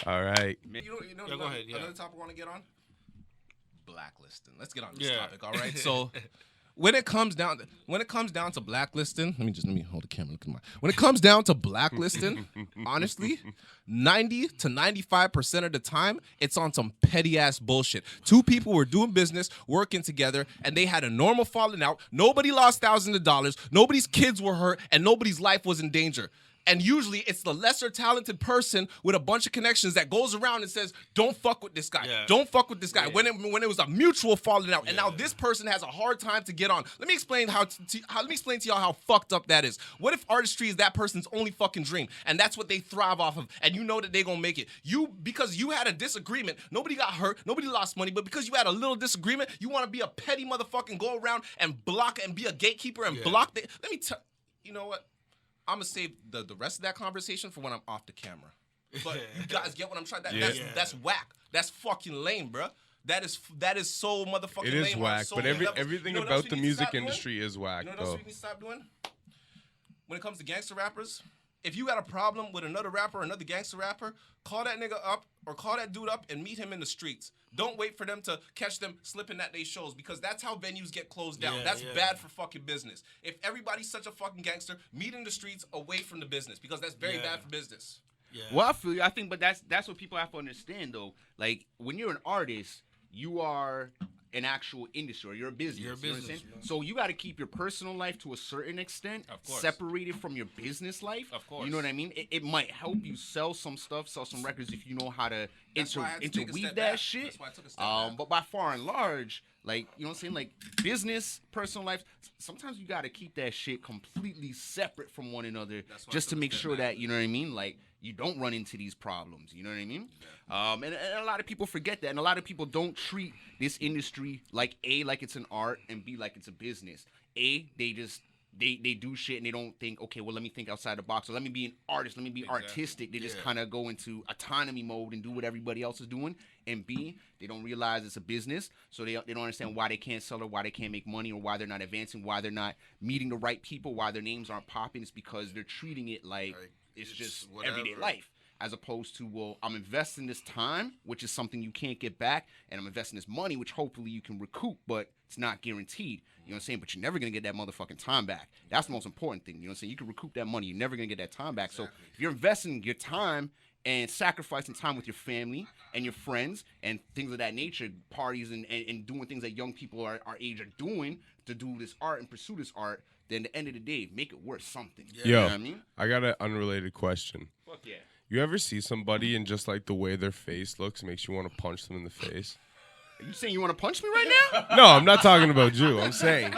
All right. Go ahead. Yeah. Another topic I want to get on? Blacklisting. Let's get on this topic. All right. So when it comes down to blacklisting, let me hold the camera. Look at mine. When it comes down to blacklisting, honestly, 90 to 95% of the time, it's on some petty ass bullshit. Two people were doing business, working together, and they had a normal falling out. Nobody lost thousands of dollars. Nobody's kids were hurt, and nobody's life was in danger. And usually it's the lesser talented person with a bunch of connections that goes around and says, don't fuck with this guy. Yeah. Don't fuck with this guy. Yeah. When it was a mutual falling out. And now this person has a hard time to get on. Let me explain to y'all how fucked up that is. What if artistry is that person's only fucking dream? And that's what they thrive off of. And you know that they're going to make it. Because you had a disagreement, nobody got hurt, nobody lost money, but because you had a little disagreement, you want to be a petty motherfucker and go around and block and be a gatekeeper and block the... Let me tell... You know what? I'm going to save the rest of that conversation for when I'm off the camera. But you guys get what I'm trying to... That's whack. That's fucking lame, bro. That is so motherfucking lame. It is whack, but everything about the music industry is whack, though. You know what else we need to stop doing? When it comes to gangster rappers, if you got a problem with another rapper or another gangster rapper, call that nigga up or call that dude up and meet him in the streets. Don't wait for them to catch them slipping at their shows because that's how venues get closed down. That's bad for fucking business. If everybody's such a fucking gangster, meet in the streets away from the business because that's very bad for business. Yeah. Well, I feel you. I think, but that's what people have to understand, though. Like, when you're an artist, you are an actual industry or you're a business. You're a business. So you got to keep your personal life to a certain extent separated from your business life. Of course. You know what I mean? It might help you sell some stuff, sell some records if you know how to interweave that shit. That's why I took a step back. But by far and large, like, you know what I'm saying? Like, business, personal life, sometimes you got to keep that shit completely separate from one another just to make sure that, you know what I mean? Like, you don't run into these problems. You know what I mean? Yeah. And a lot of people forget that. And a lot of people don't treat this industry like, A, like it's an art, and B, like it's a business. A, they do shit and they don't think, okay, well, let me think outside the box. Or let me be an artist. Let me be artistic. They just kind of go into autonomy mode and do what everybody else is doing. And B, they don't realize it's a business. So they don't understand why they can't sell or why they can't make money or why they're not advancing, why they're not meeting the right people, why their names aren't popping. It's because they're treating it like it's just whatever. Everyday life. As opposed to, well, I'm investing this time, which is something you can't get back, and I'm investing this money, which hopefully you can recoup, but it's not guaranteed. You know what I'm saying? But you're never going to get that motherfucking time back. That's the most important thing. You know what I'm saying? You can recoup that money. You're never going to get that time back. Exactly. So if you're investing your time and sacrificing time with your family and your friends and things of that nature, parties and doing things that young people our age are doing to do this art and pursue this art, then at the end of the day, make it worth something. Yeah. You know what I mean? I got an unrelated question. Fuck yeah. You ever see somebody and just like the way their face looks makes you want to punch them in the face? Are you saying you want to punch me right now? No, I'm not talking about you. I'm saying,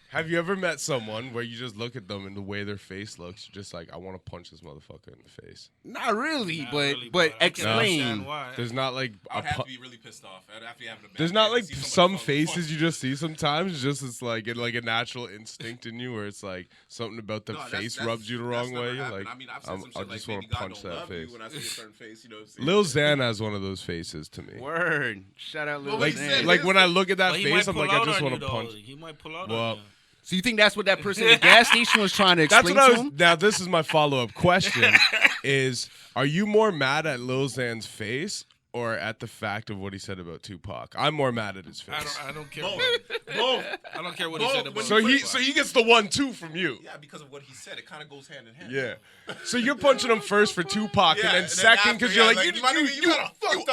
have you ever met someone where you just look at them and the way their face looks, you're just like, I want to punch this motherfucker in the face? Not really, but explain. There's not like I'd have to be really pissed off. There's not like some faces you just see sometimes. It's like a natural instinct in you where it's like something about the face rubs you the wrong way. Like, I mean, I've said some I shit just like, want to punch that face. When I see a certain face, you know. Lil Xan has one of those faces to me. Word. Shout out Lil like, Xan. like when I look at that face, I'm like, I just want to punch. He might pull out on you. So you think that's what that person at the gas station was trying to explain to him? Now, this is my follow-up question, is are you more mad at Lil Xan's face or at the fact of what he said about Tupac? I'm more mad at his face. I don't care. Both. I don't care what he said about So he gets the 1-2 from you. Yeah, because of what he said. It kind of goes hand in hand. Yeah. So you're punching him first for Tupac and then second because you're like, you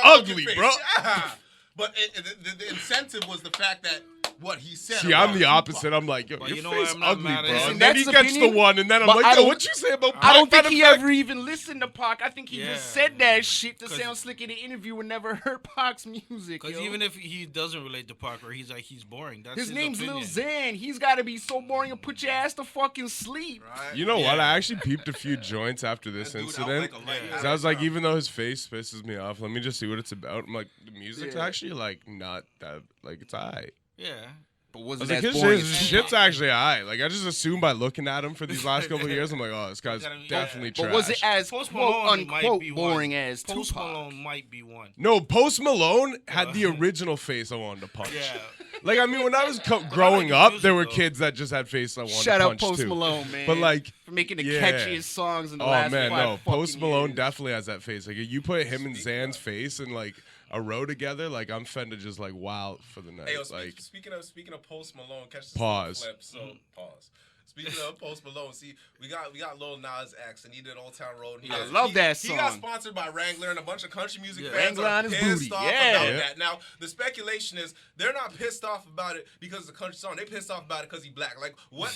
ugly, bro. Yeah. But the incentive was the fact that what he said. See, I'm the opposite. I'm like, yo, your face ugly, bro. And then he gets the one, and then I'm like, yo, what you say about Pac? I don't think he ever even listened to Pac. I think he just said that shit to sound slick in the interview and never heard Pac's music. Because even if he doesn't relate to Pac or he's like, he's boring. That's his name's opinion. Lil Xan. He's got to be so boring and put your ass to fucking sleep. Right? You know what? I actually peeped a few joints after this incident. So I was like, even though his face pisses me off, let me just see what it's about. I'm like, the music's actually like not that, like, it's alright. Yeah. But wasn't that boring? His shit's actually high. Like, I just assumed by looking at him for these last couple of years, I'm like, oh, this guy's definitely trash. But was it as quote-unquote boring as Post Tupac? Malone might be one. No, Post Malone had the original face I wanted to punch. Yeah. Like, I mean, when I was growing up, there were kids that just had face I wanted Shout to out punch Post too. Malone, man. But like, for making the yeah. catchiest songs in the Oh last man, 5 no. Post fucking Malone years. definitely has that face. Like, you put him and Zan's face in like a row together, like I'm finna just like wow for the night. Hey, yo, like, speaking of Post Malone, catch this Pause. clip. So pause. Speaking of Post Malone, see, we got Lil Nas X, and he did Old Town Road. I love that He got song. sponsored by Wrangler, and a bunch of country music fans Wrangler are on his pissed booty. off Yeah. about that. Now, the speculation is they're not pissed off about it because it's a country song. They pissed off about it because he's black. Like, what?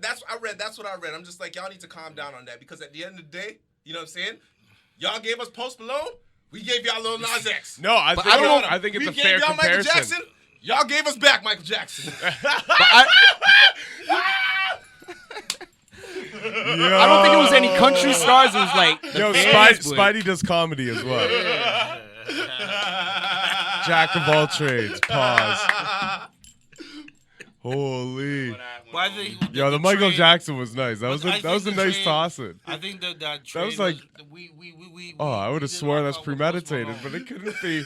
That's what I read. I'm just like, y'all need to calm down on that because at the end of the day, you know what I'm saying? Y'all gave us Post Malone. We gave y'all Lil Nas X. no, I think it's a fair y'all comparison. Michael Jackson. Y'all gave us back Michael Jackson. I don't think it was any country stars. It was like Yo, Spidey does comedy as well. Jack of all trades. Pause. Holy. Well, I think Yo, the Michael trade- Jackson was nice. That but I was a think the nice trade- tossing. I think that trade was like- we Oh, I would have did sworn rock that's out with Post premeditated, Malone. but it couldn't be.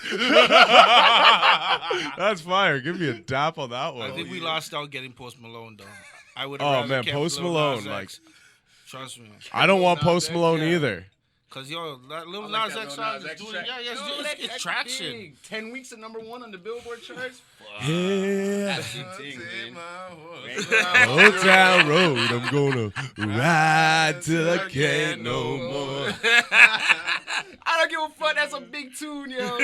That's fire. Give me a dap on that one. I think we lost out getting Post Malone though. I would. Oh, man, Post Malone, like- trust me, I don't want Nas Post X, Malone yeah. either. cause yo, that Lil like Nas that X Lil song Nas is X doing, track. it's traction. Big. 10 weeks at #1 on the Billboard charts. Yeah. That's the thing, man. Old Town Road, I'm gonna ride till I can't no more. I don't give a fuck. That's a big tune, yo.